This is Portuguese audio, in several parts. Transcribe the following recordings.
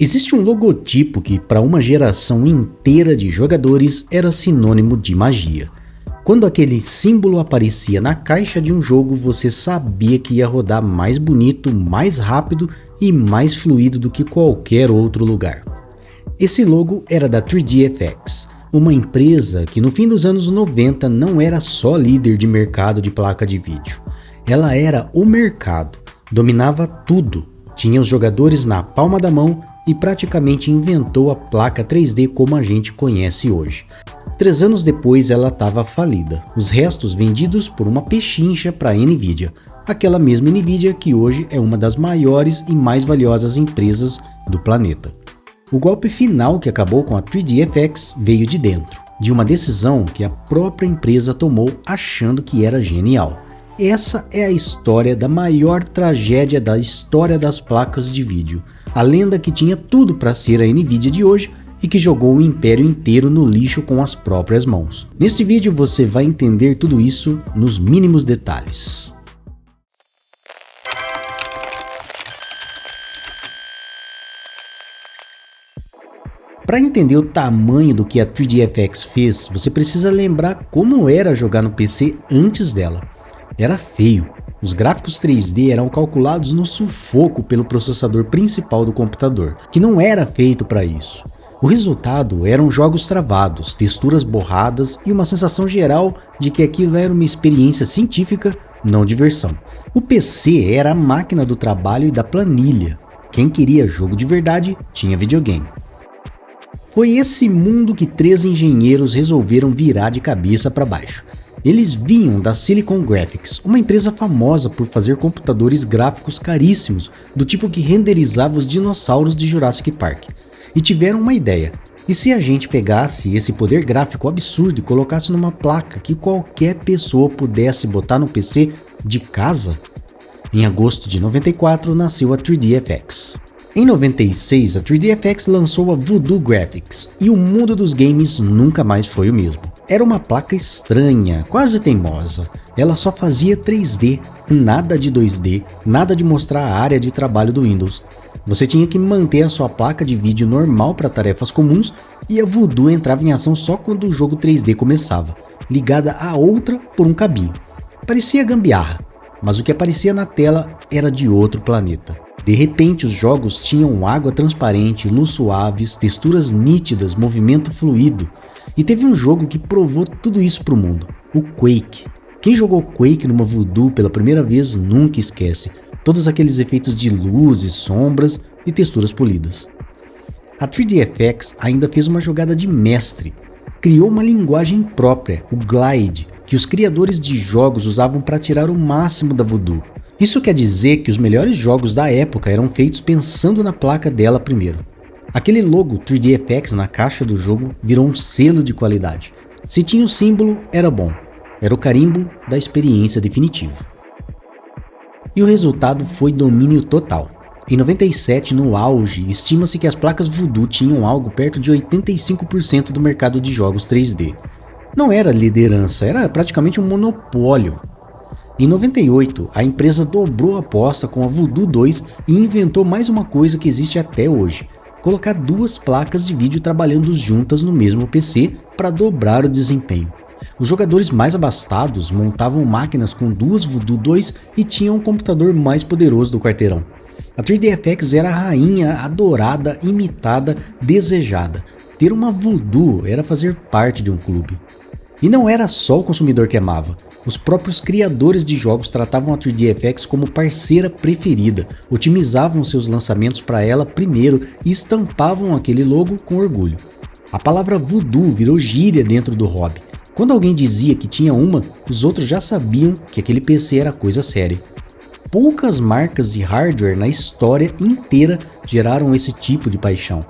Existe um logotipo que, para uma geração inteira de jogadores, era sinônimo de magia. Quando aquele símbolo aparecia na caixa de um jogo, você sabia que ia rodar mais bonito, mais rápido e mais fluido do que qualquer outro lugar. Esse logo era da 3DFX, uma empresa que no fim dos anos 90 não era só líder de mercado de placa de vídeo. Ela era o mercado, dominava tudo, tinha os jogadores na palma da mão e praticamente inventou a placa 3D como a gente conhece hoje. 3 anos depois ela estava falida, os restos vendidos por uma pechincha para a Nvidia, aquela mesma Nvidia que hoje é uma das maiores e mais valiosas empresas do planeta. O golpe final que acabou com a 3DFX veio de dentro, de uma decisão que a própria empresa tomou achando que era genial. Essa é a história da maior tragédia da história das placas de vídeo, a lenda que tinha tudo para ser a Nvidia de hoje e que jogou o império inteiro no lixo com as próprias mãos. Neste vídeo você vai entender tudo isso nos mínimos detalhes. Para entender o tamanho do que a 3DFX fez, você precisa lembrar como era jogar no PC antes dela. Era feio. Os gráficos 3D eram calculados no sufoco pelo processador principal do computador, que não era feito para isso. O resultado eram jogos travados, texturas borradas e uma sensação geral de que aquilo era uma experiência científica, não diversão. O PC era a máquina do trabalho e da planilha. Quem queria jogo de verdade tinha videogame. Foi esse mundo que 3 engenheiros resolveram virar de cabeça para baixo. Eles vinham da Silicon Graphics, uma empresa famosa por fazer computadores gráficos caríssimos, do tipo que renderizava os dinossauros de Jurassic Park. E tiveram uma ideia: e se a gente pegasse esse poder gráfico absurdo e colocasse numa placa que qualquer pessoa pudesse botar no PC de casa? Em agosto de 94 nasceu a 3DFX. Em 96, a 3DFX lançou a Voodoo Graphics e o mundo dos games nunca mais foi o mesmo. Era uma placa estranha, quase teimosa. Ela só fazia 3D, nada de 2D, nada de mostrar a área de trabalho do Windows. Você tinha que manter a sua placa de vídeo normal para tarefas comuns e a Voodoo entrava em ação só quando o jogo 3D começava, ligada a outra por um cabinho. Parecia gambiarra, mas o que aparecia na tela era de outro planeta. De repente os jogos tinham água transparente, luz suaves, texturas nítidas, movimento fluido. E teve um jogo que provou tudo isso para o mundo, o Quake. Quem jogou Quake numa Voodoo pela primeira vez nunca esquece todos aqueles efeitos de luzes, sombras e texturas polidas. A 3DFX ainda fez uma jogada de mestre. Criou uma linguagem própria, o Glide, que os criadores de jogos usavam para tirar o máximo da Voodoo. Isso quer dizer que os melhores jogos da época eram feitos pensando na placa dela primeiro. Aquele logo 3DFX na caixa do jogo virou um selo de qualidade. Se tinha o símbolo, era bom. Era o carimbo da experiência definitiva. E o resultado foi domínio total. Em 97, no auge, estima-se que as placas Voodoo tinham algo perto de 85% do mercado de jogos 3D. Não era liderança, era praticamente um monopólio. Em 98, a empresa dobrou a aposta com a Voodoo 2 e inventou mais uma coisa que existe até hoje: colocar 2 placas de vídeo trabalhando juntas no mesmo PC para dobrar o desempenho. Os jogadores mais abastados montavam máquinas com 2 Voodoo 2 e tinham o computador mais poderoso do quarteirão. A 3DFX era a rainha adorada, imitada, desejada. Ter uma Voodoo era fazer parte de um clube. E não era só o consumidor que amava. Os próprios criadores de jogos tratavam a 3DFX como parceira preferida, otimizavam seus lançamentos para ela primeiro e estampavam aquele logo com orgulho. A palavra Voodoo virou gíria dentro do hobby. Quando alguém dizia que tinha uma, os outros já sabiam que aquele PC era coisa séria. Poucas marcas de hardware na história inteira geraram esse tipo de paixão.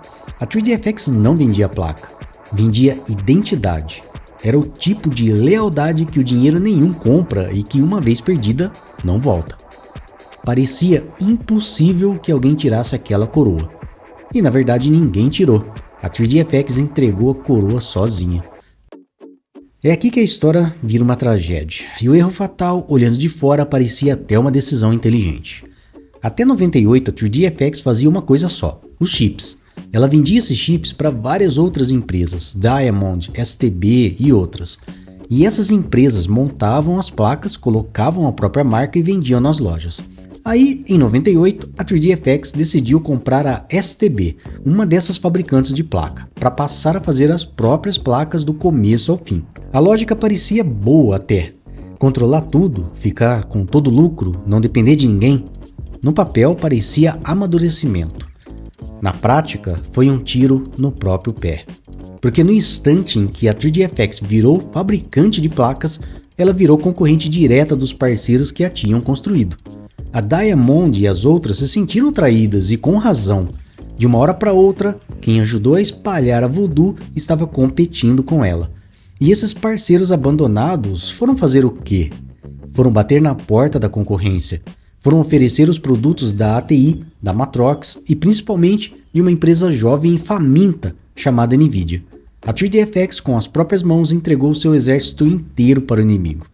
A 3DFX não vendia placa, vendia identidade. Era o tipo de lealdade que o dinheiro nenhum compra e que, uma vez perdida, não volta. Parecia impossível que alguém tirasse aquela coroa. E na verdade ninguém tirou. A 3DFX entregou a coroa sozinha. É aqui que a história vira uma tragédia. E o erro fatal, olhando de fora, parecia até uma decisão inteligente. Até 98, a 3DFX fazia uma coisa só, os chips. Ela vendia esses chips para várias outras empresas, Diamond, STB e outras. E essas empresas montavam as placas, colocavam a própria marca e vendiam nas lojas. Aí, em 98, a 3DFX decidiu comprar a STB, uma dessas fabricantes de placa, para passar a fazer as próprias placas do começo ao fim. A lógica parecia boa até. Controlar tudo, ficar com todo o lucro, não depender de ninguém. No papel parecia amadurecimento. Na prática, foi um tiro no próprio pé. Porque no instante em que a 3DFX virou fabricante de placas, ela virou concorrente direta dos parceiros que a tinham construído. A Diamond e as outras se sentiram traídas e com razão. De uma hora para outra, quem ajudou a espalhar a Voodoo estava competindo com ela. E esses parceiros abandonados foram fazer o quê? Foram bater na porta da concorrência. Foram oferecer os produtos da ATI, da Matrox e principalmente de uma empresa jovem e faminta chamada NVIDIA. A 3DFX com as próprias mãos entregou seu exército inteiro para o inimigo.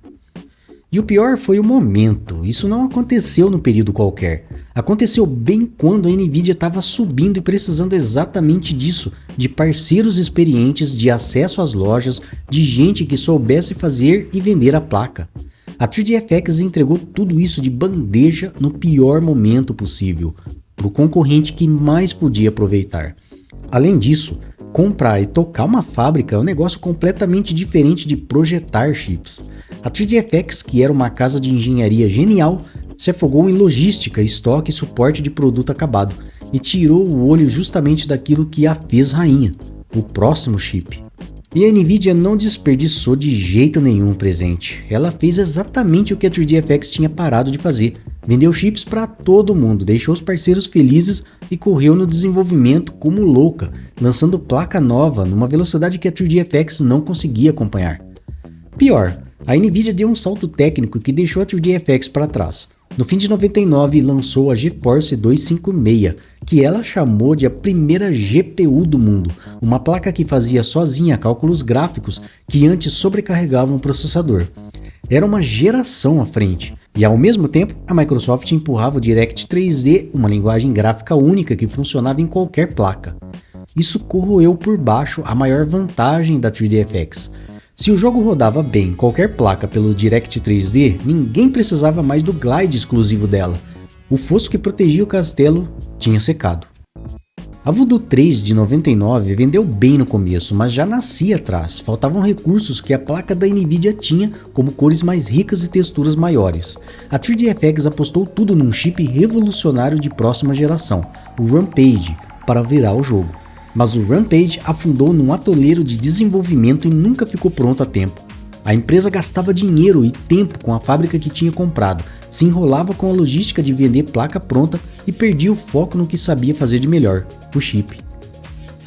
E o pior foi o momento, isso não aconteceu no período qualquer. Aconteceu bem quando a NVIDIA estava subindo e precisando exatamente disso, de parceiros experientes, de acesso às lojas, de gente que soubesse fazer e vender a placa. A 3DFX entregou tudo isso de bandeja no pior momento possível, para o concorrente que mais podia aproveitar. Além disso, comprar e tocar uma fábrica é um negócio completamente diferente de projetar chips. A 3DFX, que era uma casa de engenharia genial, se afogou em logística, estoque e suporte de produto acabado e tirou o olho justamente daquilo que a fez rainha, o próximo chip. E a NVIDIA não desperdiçou de jeito nenhum o presente. Ela fez exatamente o que a 3DFX tinha parado de fazer. Vendeu chips para todo mundo, deixou os parceiros felizes e correu no desenvolvimento como louca, lançando placa nova numa velocidade que a 3DFX não conseguia acompanhar. Pior, a NVIDIA deu um salto técnico que deixou a 3DFX para trás. No fim de 99 lançou a GeForce 256, que ela chamou de a primeira GPU do mundo, uma placa que fazia sozinha cálculos gráficos que antes sobrecarregavam o processador. Era uma geração à frente, e ao mesmo tempo a Microsoft empurrava o Direct 3D, uma linguagem gráfica única que funcionava em qualquer placa. Isso corroeu por baixo a maior vantagem da 3DFX. Se o jogo rodava bem em qualquer placa pelo Direct 3D, ninguém precisava mais do glide exclusivo dela. O fosso que protegia o castelo tinha secado. A Voodoo 3 de 99 vendeu bem no começo, mas já nascia atrás. Faltavam recursos que a placa da NVIDIA tinha, como cores mais ricas e texturas maiores. A 3DFX apostou tudo num chip revolucionário de próxima geração, o Rampage, para virar o jogo. Mas o Rampage afundou num atoleiro de desenvolvimento e nunca ficou pronto a tempo. A empresa gastava dinheiro e tempo com a fábrica que tinha comprado, se enrolava com a logística de vender placa pronta e perdia o foco no que sabia fazer de melhor, o chip.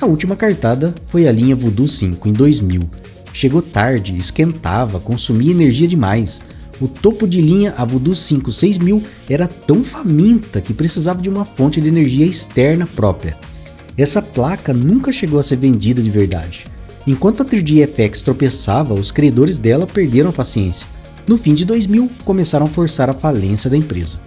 A última cartada foi a linha Voodoo 5 em 2000. Chegou tarde, esquentava, consumia energia demais. O topo de linha, a Voodoo 5 6000, era tão faminta que precisava de uma fonte de energia externa própria. Essa placa nunca chegou a ser vendida de verdade. Enquanto a 3DFX tropeçava, os credores dela perderam a paciência. No fim de 2000, começaram a forçar a falência da empresa.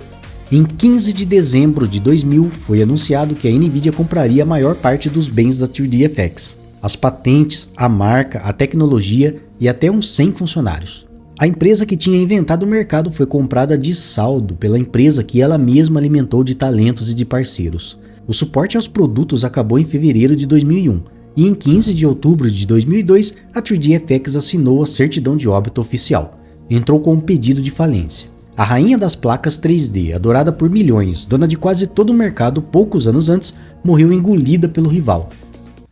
Em 15 de dezembro de 2000, foi anunciado que a NVIDIA compraria a maior parte dos bens da 3DFX. As patentes, a marca, a tecnologia e até uns 100 funcionários. A empresa que tinha inventado o mercado foi comprada de saldo pela empresa que ela mesma alimentou de talentos e de parceiros. O suporte aos produtos acabou em fevereiro de 2001 e em 15 de outubro de 2002 a 3DFX assinou a certidão de óbito oficial. Entrou com um pedido de falência. A rainha das placas 3D, adorada por milhões, dona de quase todo o mercado poucos anos antes, morreu engolida pelo rival.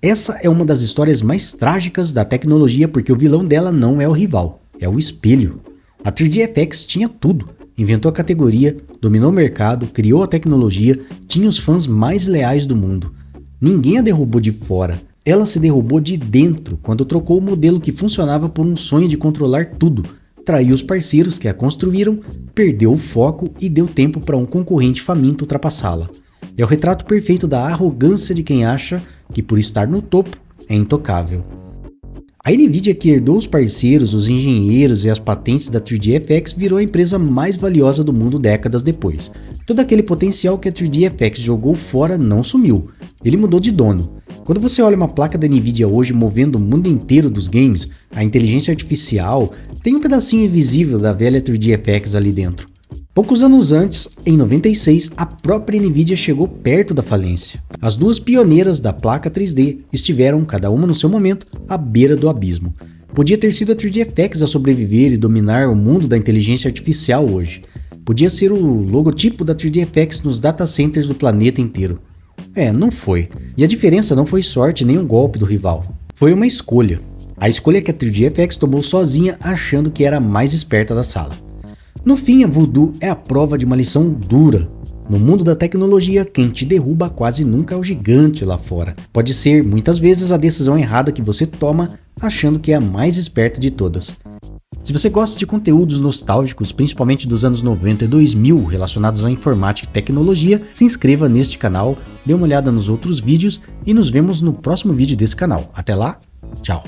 Essa é uma das histórias mais trágicas da tecnologia porque o vilão dela não é o rival, é o espelho. A 3DFX tinha tudo. Inventou a categoria, dominou o mercado, criou a tecnologia, tinha os fãs mais leais do mundo. Ninguém a derrubou de fora, ela se derrubou de dentro quando trocou o modelo que funcionava por um sonho de controlar tudo, traiu os parceiros que a construíram, perdeu o foco e deu tempo para um concorrente faminto ultrapassá-la. É o retrato perfeito da arrogância de quem acha que por estar no topo é intocável. A NVIDIA, que herdou os parceiros, os engenheiros e as patentes da 3DFX, virou a empresa mais valiosa do mundo décadas depois. Todo aquele potencial que a 3DFX jogou fora não sumiu, ele mudou de dono. Quando você olha uma placa da Nvidia hoje movendo o mundo inteiro dos games, a inteligência artificial tem um pedacinho invisível da velha 3DFX ali dentro. Poucos anos antes, em 96, a própria Nvidia chegou perto da falência. As duas pioneiras da placa 3D estiveram, cada uma no seu momento, à beira do abismo. Podia ter sido a 3DFX a sobreviver e dominar o mundo da inteligência artificial hoje. Podia ser o logotipo da 3DFX nos data centers do planeta inteiro. Não foi. E a diferença não foi sorte nem um golpe do rival. Foi uma escolha. A escolha que a 3DFX tomou sozinha achando que era a mais esperta da sala. No fim, a Voodoo é a prova de uma lição dura. No mundo da tecnologia, quem te derruba quase nunca é o gigante lá fora. Pode ser, muitas vezes, a decisão errada que você toma achando que é a mais esperta de todas. Se você gosta de conteúdos nostálgicos, principalmente dos anos 90 e 2000 relacionados à informática e tecnologia, se inscreva neste canal, dê uma olhada nos outros vídeos e nos vemos no próximo vídeo desse canal. Até lá, tchau!